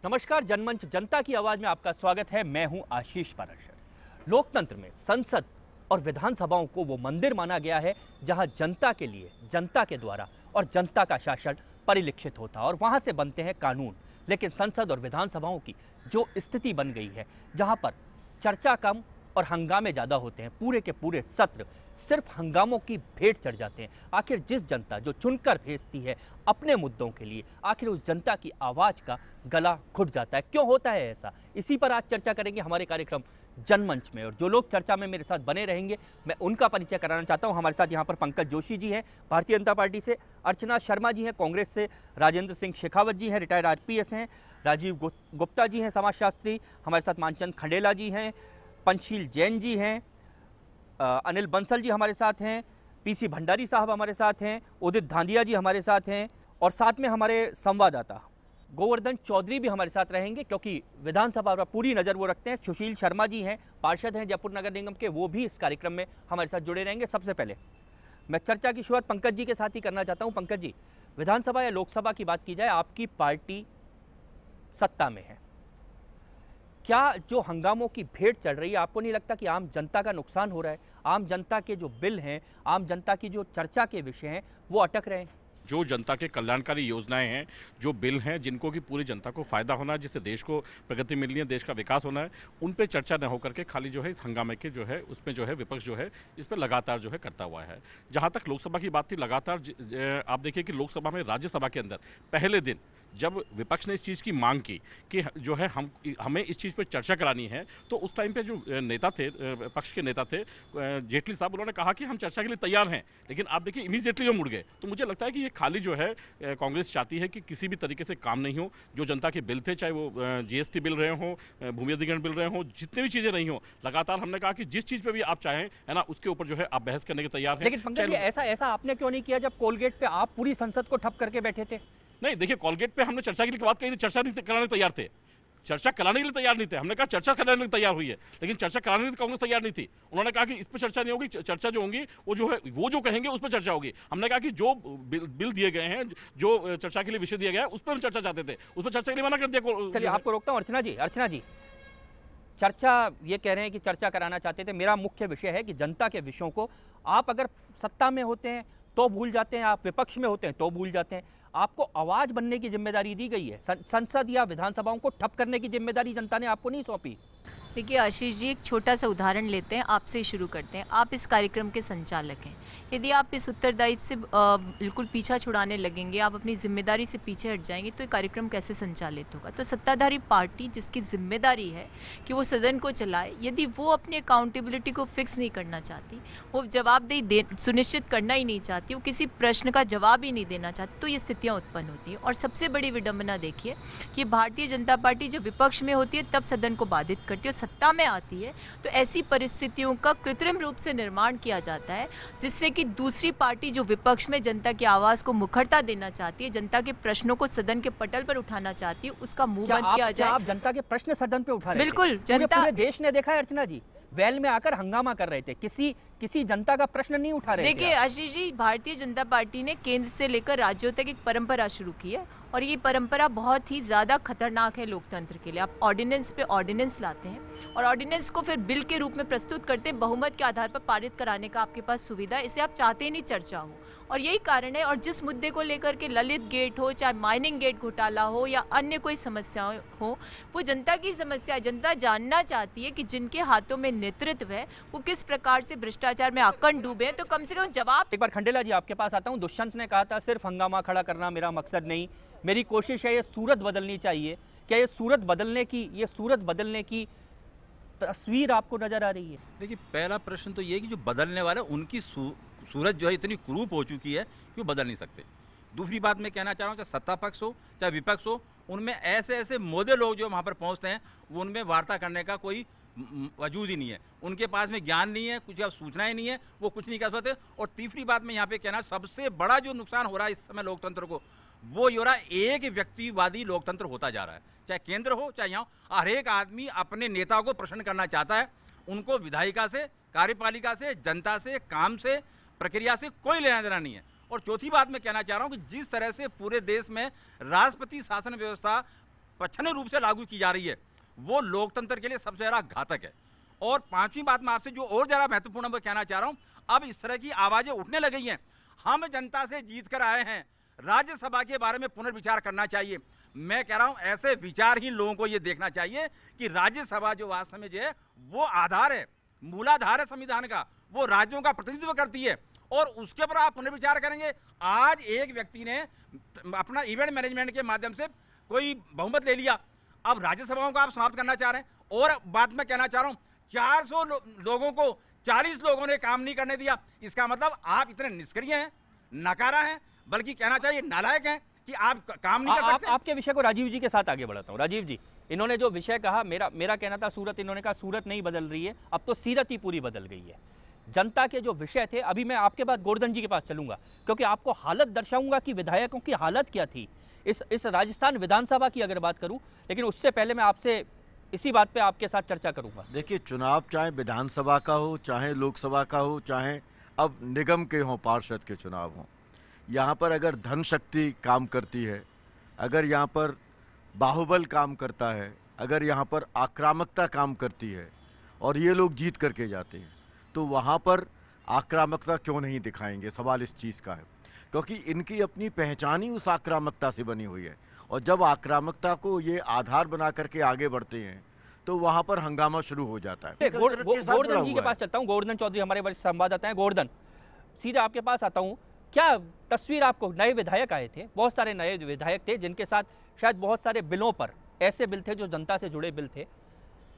नमस्कार, जनमंच जनता की आवाज में आपका स्वागत है। मैं हूं आशीष पाराशर। लोकतंत्र में संसद और विधानसभाओं को वो मंदिर माना गया है जहां जनता के लिए, जनता के द्वारा और जनता का शासन परिलक्षित होता है और वहां से बनते हैं कानून। लेकिन संसद और विधानसभाओं की जो स्थिति बन गई है, जहां पर चर्चा कम और हंगामे ज़्यादा होते हैं, पूरे के पूरे सत्र सिर्फ हंगामों की भेंट चढ़ जाते हैं। आखिर जिस जनता जो चुनकर भेजती है अपने मुद्दों के लिए, आखिर उस जनता की आवाज़ का गला घुट जाता है। क्यों होता है ऐसा? इसी पर आज चर्चा करेंगे हमारे कार्यक्रम जनमंच में। और जो लोग चर्चा में मेरे साथ बने रहेंगे, मैं उनका परिचय कराना चाहता हूं। हमारे साथ यहाँ पर पंकज जोशी जी हैं भारतीय जनता पार्टी से, अर्चना शर्मा जी हैं कांग्रेस से, राजेंद्र सिंह शेखावत जी हैं रिटायर्ड आरपीएस हैं, राजीव गुप्ता जी हैं समाजशास्त्री, हमारे साथ मानचंद खंडेला जी हैं, पंचशील जैन जी हैं, अनिल बंसल जी हमारे साथ हैं, पीसी भंडारी साहब हमारे साथ हैं, उदित धांधिया जी हमारे साथ हैं और साथ में हमारे संवाददाता गोवर्धन चौधरी भी हमारे साथ रहेंगे, क्योंकि विधानसभा पर पूरी नज़र वो रखते हैं। सुशील शर्मा जी हैं, पार्षद हैं जयपुर नगर निगम के, वो भी इस कार्यक्रम में हमारे साथ जुड़े रहेंगे। सबसे पहले मैं चर्चा की शुरुआत पंकज जी के साथ ही करना चाहता हूँ। पंकज जी, विधानसभा या लोकसभा की बात की जाए, आपकी पार्टी सत्ता में है, क्या जो हंगामों की भेंट चढ़ रही है, आपको नहीं लगता कि आम जनता का नुकसान हो रहा है? आम जनता के जो बिल हैं, आम जनता की जो चर्चा के विषय हैं, वो अटक रहे हैं। जो जनता के कल्याणकारी योजनाएं हैं, जो बिल हैं जिनको कि पूरी जनता को फायदा होना है, जिससे देश को प्रगति मिलनी है, देश का विकास होना है, उन पे चर्चा न होकर के खाली जो है इस हंगामे के जो है उसमें जो है विपक्ष जो है इस पर लगातार जो है करता हुआ है। जहां तक लोकसभा की बात थी, लगातार आप देखिए कि लोकसभा में, राज्यसभा के अंदर पहले दिन जब विपक्ष ने इस चीज़ की मांग की कि जो है हमें इस चीज़ पर चर्चा करानी है, तो उस टाइम पे जो नेता थे, पक्ष के नेता थे जेटली साहब, उन्होंने कहा कि हम चर्चा के लिए तैयार हैं। लेकिन आप देखिए इमीडिएटली वो मुड़ गए। तो मुझे लगता है कि ये खाली जो है कांग्रेस चाहती है कि किसी भी तरीके से काम नहीं हो। जो जनता के बिल थे, चाहे वो जीएसटी बिल रहे हों, भूमि अधिग्रहण बिल रहे हों, जितने भी चीज़ें रही हों, लगातार हमने कहा कि जिस चीज़ पर भी आप चाहें, है ना, उसके ऊपर जो है आप बहस करने के तैयार हैं। लेकिन पंकज जी, ऐसा आपने क्यों नहीं किया जब कोलगेट पे आप पूरी संसद को ठप करके बैठे थे? नहीं, देखिए कोलगेट पे हमने चर्चा के लिए बात कही थी, चर्चा नहीं कराने तैयार थे, चर्चा कराने के लिए तैयार नहीं थे। हमने कहा चर्चा कराने के लिए तैयार हुई है, लेकिन चर्चा कराने के लिए कांग्रेस तैयार नहीं थी। उन्होंने कहा कि इस पर चर्चा नहीं होगी, चर्चा जो होगी वो जो है वो जो कहेंगे उस पर चर्चा होगी। हमने कहा कि जो बिल दिए गए हैं, जो चर्चा के लिए विषय दिया गया है, उस पर हम चर्चा चाहते थे, उस पर चर्चा के लिए मना कर दिया। चलिए आपको रोकता हूँ। अर्चना जी, चर्चा ये कह रहे हैं कि चर्चा कराना चाहते थे। मेरा मुख्य विषय है कि जनता के विषयों को आप अगर सत्ता में होते हैं तो भूल जाते हैं, आप विपक्ष में होते हैं तो भूल जाते हैं। आपको आवाज बनने की जिम्मेदारी दी गई है, संसद या विधानसभाओं को ठप करने की जिम्मेदारी जनता ने आपको नहीं सौंपी। देखिए आशीष जी, एक छोटा सा उदाहरण लेते हैं, आपसे शुरू करते हैं। आप इस कार्यक्रम के संचालक हैं। यदि आप इस उत्तरदायित्व से बिल्कुल पीछा छुड़ाने लगेंगे, आप अपनी जिम्मेदारी से पीछे हट जाएंगे, तो ये कार्यक्रम कैसे संचालित होगा? तो सत्ताधारी पार्टी जिसकी जिम्मेदारी है कि वो सदन को चलाए, यदि वो अपनी अकाउंटेबिलिटी को फिक्स नहीं करना चाहती, वो जवाबदेही सुनिश्चित करना ही नहीं चाहती, वो किसी प्रश्न का जवाब ही नहीं देना चाहती, तो ये स्थितियाँ उत्पन्न होती हैं। और सबसे बड़ी विडम्बना देखिए कि भारतीय जनता पार्टी जब विपक्ष में होती है तब सदन को बाधित करती है, सत्ता में आती है तो ऐसी परिस्थितियों का कृत्रिम रूप से निर्माण किया जाता है, जिससे कि दूसरी पार्टी जो विपक्ष में जनता की आवाज को मुखरता देना चाहती है, जनता के प्रश्नों को सदन के पटल पर उठाना चाहती है, उसका मुंह बंद किया जाए। आप जनता के प्रश्न सदन पे उठा रहे थे? बिल्कुल, जनता, पूरे देश ने देखा है अर्चना जी, वेल में आकर हंगामा कर रहे थे, किसी जनता का प्रश्न नहीं उठा रहे थे। देखिए आशीष जी, भारतीय जनता पार्टी ने केंद्र से लेकर राज्यों तक एक परंपरा शुरू की है और ये परंपरा बहुत ही ज़्यादा खतरनाक है लोकतंत्र के लिए। आप ऑर्डिनेंस पे ऑर्डिनेंस लाते हैं और ऑर्डिनेंस को फिर बिल के रूप में प्रस्तुत करते हैं, बहुमत के आधार पर पारित कराने का आपके पास सुविधा है। इसे आप चाहते ही नहीं चर्चा हो, और यही कारण है। और जिस मुद्दे को लेकर के ललित गेट हो, चाहे माइनिंग गेट घोटाला हो या अन्य कोई समस्या हो, वो जनता की समस्या है। जनता जानना चाहती है कि जिनके हाथों में नेतृत्व है वो किस प्रकार से भ्रष्टाचार में आकंठ डूबे, तो कम से कम जवाब। एक बार खंडेला जी आपके पास आता हूं। दुष्यंत ने कहा था सिर्फ हंगामा खड़ा करना मेरा मकसद नहीं, मेरी कोशिश है ये सूरत बदलनी चाहिए। क्या ये सूरत बदलने की तस्वीर आपको नजर आ रही है? देखिए, पहला प्रश्न तो ये कि जो बदलने वाले उनकी सूरत जो है इतनी कुरूप हो चुकी है कि वो बदल नहीं सकते। दूसरी बात मैं कहना चाह रहा हूँ, चाहे सत्ता पक्ष हो चाहे विपक्ष हो, उनमें ऐसे मोदे लोग जो वहाँ पर पहुँचते हैं, वो उनमें वार्ता करने का कोई वजूद ही नहीं है। उनके पास में ज्ञान नहीं है, कुछ सूचनाएं नहीं है, वो कुछ नहीं कर सकते। और तीसरी बात मैं यहाँ पे कहना, सबसे बड़ा जो नुकसान हो रहा है इस समय लोकतंत्र को, वो ये हो रहा है, एक व्यक्तिवादी लोकतंत्र होता जा रहा है। चाहे केंद्र हो चाहे यहाँ, हर एक आदमी अपने नेता को प्रश्न करना चाहता है। उनको विधायिका से, कार्यपालिका से, जनता से, काम से, प्रक्रिया से कोई लेना देना नहीं है। और चौथी बात मैं कहना चाह रहा हूँ कि जिस तरह से पूरे देश में राष्ट्रपति शासन व्यवस्था प्रच्छन्न रूप से लागू की जा रही है वो लोकतंत्र के लिए सबसे ज़्यादा घातक है। और पांचवी बात मैं आपसे जो और ज़्यादा महत्वपूर्ण मैं कहना चाह रहा हूँ, अब इस तरह की आवाज़ें उठने लगी हैं। हम जनता से जीत कर आए हैं, राज्यसभा के बारे में पुनर्विचार करना चाहिए। मैं कह रहा हूं ऐसे विचारहीन लोगों को यह देखना चाहिए कि राज्यसभा जो वास्तव में जो है वो आधार है, मूलाधार है संविधान का, वो राज्यों का प्रतिनिधित्व करती है और उसके ऊपर आप पुनर्विचार करेंगे। आज एक व्यक्ति ने अपना इवेंट मैनेजमेंट के माध्यम से कोई बहुमत ले लिया, अब राज्यसभाओं को आप समाप्त करना चाह रहे हैं। और बात मैं कहना चाह रहा हूं 400 लोगों को 40 लोगों ने काम नहीं करने दिया, इसका मतलब आप इतने निष्क्रिय हैं, नकारा हैं, बल्कि कहना चाहिए नालायक हैं कि आप काम नहीं कर सकते। आपके विषय को राजीव जी के साथ आगे बढ़ाता हूं। राजीव जी, इन्होंने जो विषय कहा, मेरा कहना था सूरत, इन्होंने कहा सूरत नहीं बदल रही है, अब तो सीरत ही पूरी बदल गई है। जनता के जो विषय थे, अभी मैं आपके बाद गोवर्धन जी के पास चलूंगा क्योंकि आपको हालत दर्शाऊंगा कि विधायकों की हालत क्या थी इस राजस्थान विधानसभा की अगर बात करूं, लेकिन उससे पहले मैं आपसे इसी बात पे आपके साथ चर्चा करूंगा। देखिए, चुनाव चाहे विधानसभा का हो, चाहे लोकसभा का हो, चाहे अब निगम के हों, पार्षद के चुनाव हों, यहाँ पर अगर धन शक्ति काम करती है, अगर यहाँ पर बाहुबल काम करता है, अगर यहाँ पर आक्रामकता काम करती है और ये लोग जीत करके जाते हैं, तो वहाँ पर आक्रामकता क्यों नहीं दिखाएंगे? सवाल इस चीज़ का है क्योंकि इनकी अपनी पहचान ही उस आक्रामकता से बनी हुई है। और जब आक्रामकता को ये आधार बना करके आगे बढ़ते हैं तो वहाँ पर हंगामा शुरू हो जाता है। गोवर्धन जी के पास चलता हूँ। गोवर्धन चौधरी हमारे वरिष्ठ संवाददाता हैं। गोवर्धन, सीधे आपके पास आता हूँ। क्या तस्वीर आपको, नए विधायक आए थे, बहुत सारे नए विधायक थे जिनके साथ शायद बहुत सारे बिलों पर, ऐसे बिल थे जो जनता से जुड़े बिल थे,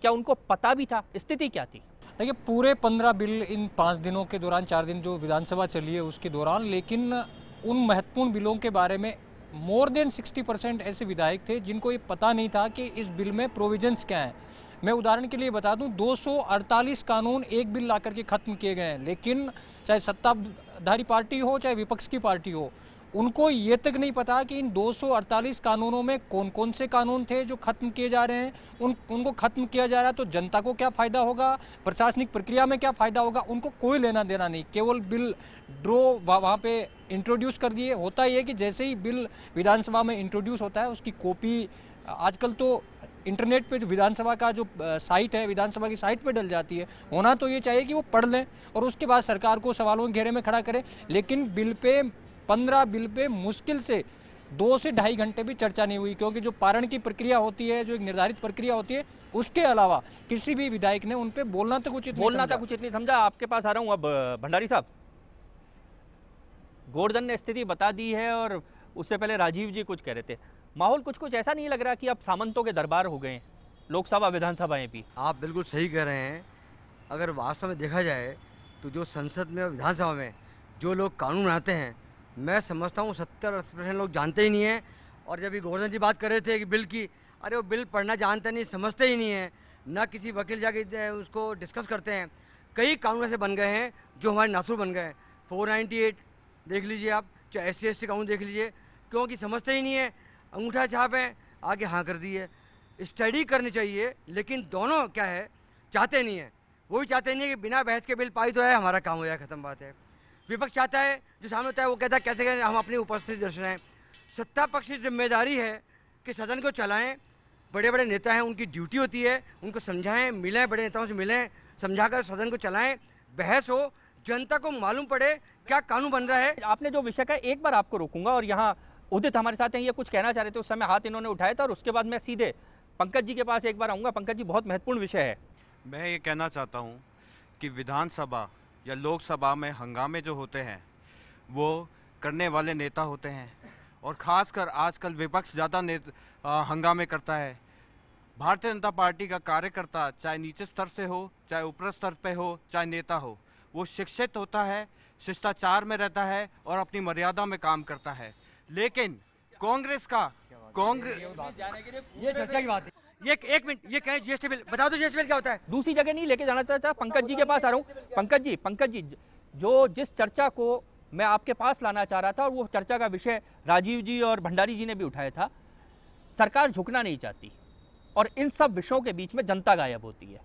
क्या उनको पता भी था? स्थिति क्या थी? देखिए, पूरे 15 बिल इन 5 दिनों के दौरान, 4 दिन जो विधानसभा चली है उसके दौरान, लेकिन उन महत्वपूर्ण बिलों के बारे में मोर देन 60% ऐसे विधायक थे जिनको ये पता नहीं था कि इस बिल में प्रोविजंस क्या हैं। मैं उदाहरण के लिए बता दूं, 248 कानून एक बिल ला करके ख़त्म किए गए हैं, लेकिन चाहे सत्ताधारी पार्टी हो चाहे विपक्ष की पार्टी हो, उनको ये तक नहीं पता कि इन 248 कानूनों में कौन कौन से कानून थे जो खत्म किए जा रहे हैं। उनको खत्म किया जा रहा है तो जनता को क्या फ़ायदा होगा, प्रशासनिक प्रक्रिया में क्या फ़ायदा होगा, उनको कोई लेना देना नहीं। केवल बिल ड्रो वहाँ पे इंट्रोड्यूस कर दिए। होता ये कि जैसे ही बिल विधानसभा में इंट्रोड्यूस होता है उसकी कॉपी आजकल तो इंटरनेट पे जो विधानसभा का जो साइट है, विधानसभा की साइट पे डल जाती है। होना तो ये चाहिए कि वो पढ़ लें और उसके बाद सरकार को सवालों के घेरे में खड़ा करें, लेकिन बिल पे 15 बिल पे मुश्किल से 2 से ढाई घंटे भी चर्चा नहीं हुई, क्योंकि जो पारण की प्रक्रिया होती है, जो एक निर्धारित प्रक्रिया होती है, उसके अलावा किसी भी विधायक ने उन पे बोलना तक उचित नहीं समझा। आपके पास आ रहा हूँ अब भंडारी साहब। गोवर्धन ने स्थिति बता दी है और उससे पहले राजीव जी कुछ कह रहे थे। माहौल कुछ ऐसा नहीं लग रहा कि अब सामंतों के दरबार हो गए लोकसभा विधानसभाएं भी? आप बिल्कुल सही कह रहे हैं। अगर वास्तव में देखा जाए तो जो संसद में और विधानसभा में जो लोग कानून बनाते हैं, मैं समझता हूँ 70-80% लोग जानते ही नहीं हैं। और जब ये गोवर्धन जी बात कर रहे थे कि बिल की, अरे वो बिल पढ़ना जानते नहीं, समझते ही नहीं है, ना किसी वकील जाके उसको डिस्कस करते हैं। कई कानून ऐसे बन गए हैं जो हमारे नासुर बन गए हैं। 498 देख लीजिए आप, चाहे SC/ST कानून देख लीजिए, क्योंकि समझते ही नहीं है, अंगूठा छाप है, आगे हाँ कर दी है। स्टडी करनी चाहिए, लेकिन दोनों क्या है, चाहते नहीं है। वो भी चाहते नहीं है कि बिना बहस के बिल पारित हो जाए, हमारा काम हो जाए, खत्म बात है। विपक्ष चाहता है, जो सामने होता है वो कहता है कैसे हम अपनी उपस्थिति दर्शाएं। सत्ता पक्ष की जिम्मेदारी है कि सदन को चलाएं। बड़े बड़े नेता हैं, उनकी ड्यूटी होती है उनको समझाएं, मिलें, बड़े नेताओं से मिलें, समझाकर सदन को चलाएं, बहस हो, जनता को मालूम पड़े क्या कानून बन रहा है। आपने जो विषय का, एक बार आपको रोकूंगा और यहाँ उदित हमारे साथ हैं, ये कुछ कहना चाह रहे थे, उस समय हाथ इन्होंने उठाया था और उसके बाद मैं सीधे पंकज जी के पास एक बार आऊँगा। पंकज जी, बहुत महत्वपूर्ण विषय है। मैं ये कहना चाहता हूँ कि विधानसभा या लोकसभा में हंगामे जो होते हैं वो करने वाले नेता होते हैं, और ख़ासकर आजकल विपक्ष ज़्यादा हंगामे करता है। भारतीय जनता पार्टी का कार्यकर्ता चाहे नीचे स्तर से हो, चाहे ऊपर स्तर पे हो, चाहे नेता हो, वो शिक्षित होता है, शिष्टाचार में रहता है और अपनी मर्यादा में काम करता है। लेकिन कांग्रेस ये चर्चा की बात है। ये एक मिनट, ये कहें GST बिल, बता दो GST बिल क्या होता है। दूसरी जगह नहीं लेके जाना चाहता। पंकज जी के पास आ रहा हूँ। पंकज जी, जिस चर्चा को मैं आपके पास लाना चाह रहा था और वो चर्चा का विषय राजीव जी और भंडारी जी ने भी उठाया था, सरकार झुकना नहीं चाहती और इन सब विषयों के बीच में जनता गायब होती है।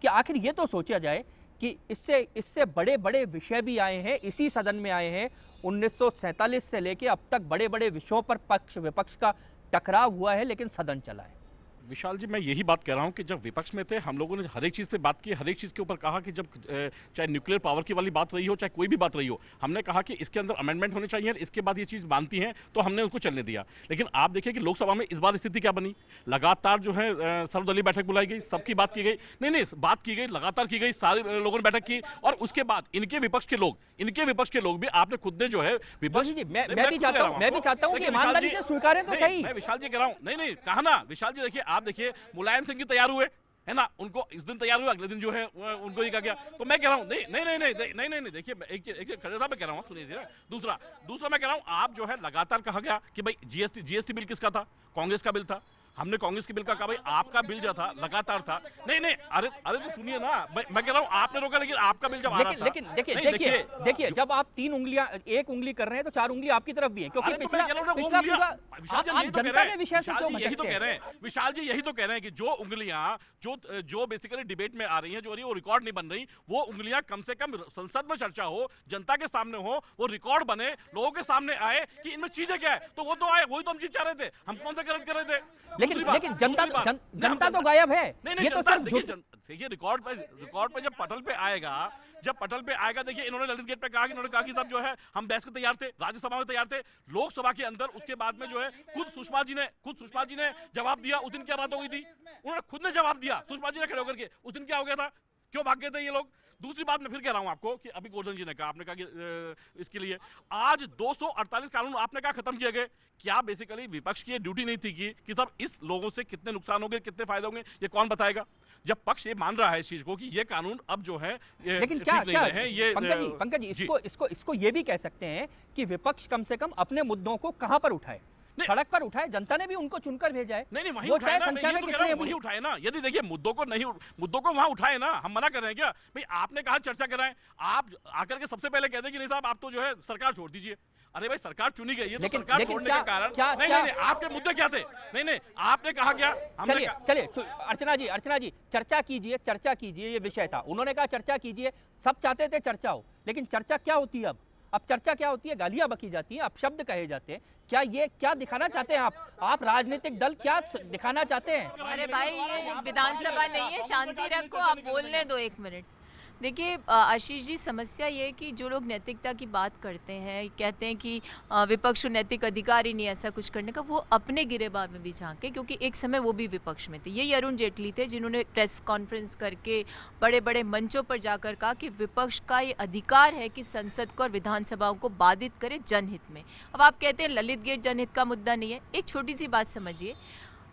कि आखिर ये तो सोचा जाए कि इससे बड़े बड़े विषय भी आए हैं, इसी सदन में आए हैं। 1947 से लेके अब तक बड़े बड़े विषयों पर पक्ष विपक्ष का टकराव हुआ है लेकिन सदन चला है। विशाल जी, मैं यही बात कह रहा हूं कि जब विपक्ष में थे हम लोगों ने हर एक चीज़ पे बात की, हर एक चीज़ के ऊपर कहा कि जब चाहे न्यूक्लियर पावर की वाली बात रही हो, चाहे कोई भी बात रही हो, हमने कहा कि इसके अंदर अमेंडमेंट होने चाहिए, इसके बाद ये चीज़ मानती हैं तो हमने उसको चलने दिया। लेकिन आप देखिए कि लोकसभा में इस बार स्थिति क्या बनी, लगातार जो है सर्वदलीय बैठक बुलाई गई, सबकी बात की गई, नहीं बात की गई, लगातार की गई, सारे लोगों ने बैठक की, और उसके बाद इनके विपक्ष के लोग भी आपने खुद ने जो है विपक्ष, मैं भी चाहता हूं कि ईमानदारी से स्वीकारें तो सही। मैं विशाल जी कह रहा हूं, नहीं कहा ना विशाल जी, देखिए आप देखिए मुलायम सिंह जी तैयार हुए है ना, उनको इस दिन तैयार हुए, अगले दिन जो है उनको ही कहा गया। तो मैं कह रहा हूं नहीं, देखिए एक खड़े साहब मैं कह रहा हूं, सुनिए ना, दूसरा मैं कह रहा हूं, आप जो है लगातार कहा गया कि भाई जीएसटी बिल किसका था, कांग्रेस का बिल था, हमने कांग्रेस के बिल का कहा भाई आपका बिल जो था लगातार था, नहीं अरे तो सुनिए ना, मैं कह रहा हूं आपने रोका, लेकिन आपका बिल जब आ रहा था, लेकिन देखिए जब आप 3 उंगलियां, 1 उंगली कर रहे हैं तो 4 उंगली आपकी तरफ भी है, क्योंकि पिछला जनता के विषय से यही तो कह रहे हैं विशाल जी, यही तो कह रहे हैं कि जो उंगलियां जो बेसिकली डिबेट में आ रही हैं, जो वो रिकॉर्ड नहीं बन रही, वो उंगलियां कम से कम संसद में चर्चा हो, जनता के सामने हो, वो रिकॉर्ड बने, लोगों के सामने आए कि इनमें चीजें क्या है, तो वो तो आए, वही तो हम चीज चाह रहे थे, हम कौन सा गलत कर रहे थे। लेकिन जनता तो गायब है, ये तो देखिए रिकॉर्ड पे जब पटल पे आएगा, देखिए इन्होंने ललित गेट पे कहा कि इन्होंने कहा कि सब जो है हम बहस के तैयार थे, राज्यसभा में तैयार थे, लोकसभा के अंदर उसके बाद में जो है खुद सुषमा जी ने जवाब दिया। उस दिन क्या बात हो गई थी, उन्होंने खुद ने जवाब दिया, सुषमा जी ने खड़े होकर के, उस दिन क्या हो गया था, क्यों भाग गए थे ये लोग। दूसरी बात मैं फिर कह रहा हूं आपको कि अभी गोवर्धन जी ने कहा, आपने कहा कि इसके लिए आज 248 कानून आपने कहा खत्म किए गए, क्या बेसिकली विपक्ष की ड्यूटी नहीं थी कि सब इस लोगों से कितने नुकसान होंगे, कितने फायदे होंगे, ये कौन बताएगा, जब पक्ष ये मान रहा है इस चीज को कि ये कानून अब जो है लेकिन क्या पंकज जी इसको ये भी कह सकते हैं कि विपक्ष कम से कम अपने मुद्दों को कहां पर उठाए, सड़क पर उठाए, जनता ने भी उनको चुनकर भेजा है, नहीं वही उठाए ना, वही उठाए ना। यदि देखिए मुद्दों को वहां उठाए ना, हम मना कर रहे हैं क्या भाई, आपने कहा चर्चा कराएं, आप आकर के सबसे पहले कहते हैं कि नहीं साहब आप तो जो है सरकार छोड़ दीजिए। अरे भाई सरकार चुनी गई है, तो सरकार छोड़ने के कारण नहीं आपके मुद्दे क्या थे, नहीं आपने कहा क्या, चलिए अर्चना जी चर्चा कीजिए, ये विषय था, उन्होंने कहा चर्चा कीजिए, सब चाहते थे चर्चा हो, लेकिन चर्चा क्या होती है अब चर्चा क्या होती है, गालियां बकी जाती हैं, अब शब्द कहे जाते हैं, क्या दिखाना चाहते हैं आप राजनीतिक दल क्या दिखाना चाहते हैं? अरे भाई ये विधानसभा नहीं है, शांति रखो, आप बोलने दो 1 मिनट। देखिए आशीष जी, समस्या ये है कि जो लोग नैतिकता की बात करते हैं, कहते हैं कि विपक्ष को नैतिक अधिकार ही नहीं ऐसा कुछ करने का, वो अपने गिरेबान में भी झांके, क्योंकि एक समय वो भी विपक्ष में थे। यही अरुण जेटली थे जिन्होंने प्रेस कॉन्फ्रेंस करके बड़े बड़े मंचों पर जाकर कहा कि विपक्ष का ये अधिकार है कि संसद को और विधानसभाओं को बाधित करे जनहित में। अब आप कहते हैं ललित गेट जनहित का मुद्दा नहीं है, एक छोटी सी बात समझिए,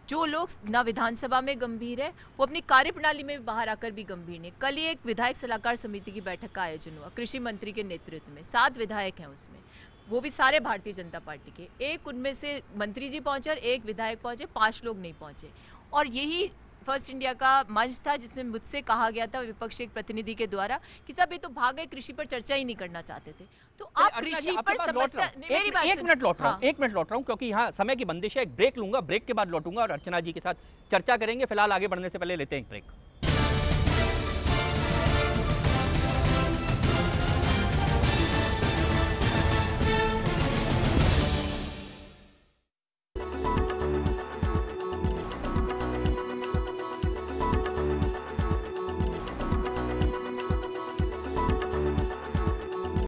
जो लोग ना विधानसभा में गंभीर है वो अपनी कार्यप्रणाली में बाहर आकर भी गंभीर नहीं। कल ही एक विधायक सलाहकार समिति की बैठक का आयोजन हुआ कृषि मंत्री के नेतृत्व में, 7 विधायक हैं उसमें, वो भी सारे भारतीय जनता पार्टी के, एक उनमें से मंत्री जी पहुंचे और एक विधायक पहुंचे, 5 लोग नहीं पहुंचे। और यही फर्स्ट इंडिया का मंच था जिसमें मुझसे कहा गया था विपक्ष एक प्रतिनिधि के द्वारा कि सब ये तो भाग गए, कृषि पर चर्चा ही नहीं करना चाहते थे। तो आप कृषि पर समस्या, मेरी बात एक मिनट लौट रहा हूं क्योंकि यहाँ समय की बंदिश है, एक ब्रेक लूंगा, ब्रेक के बाद लौटूंगा और अर्चना जी के साथ चर्चा करेंगे। फिलहाल आगे बढ़ने से पहले लेते हैं एक ब्रेक।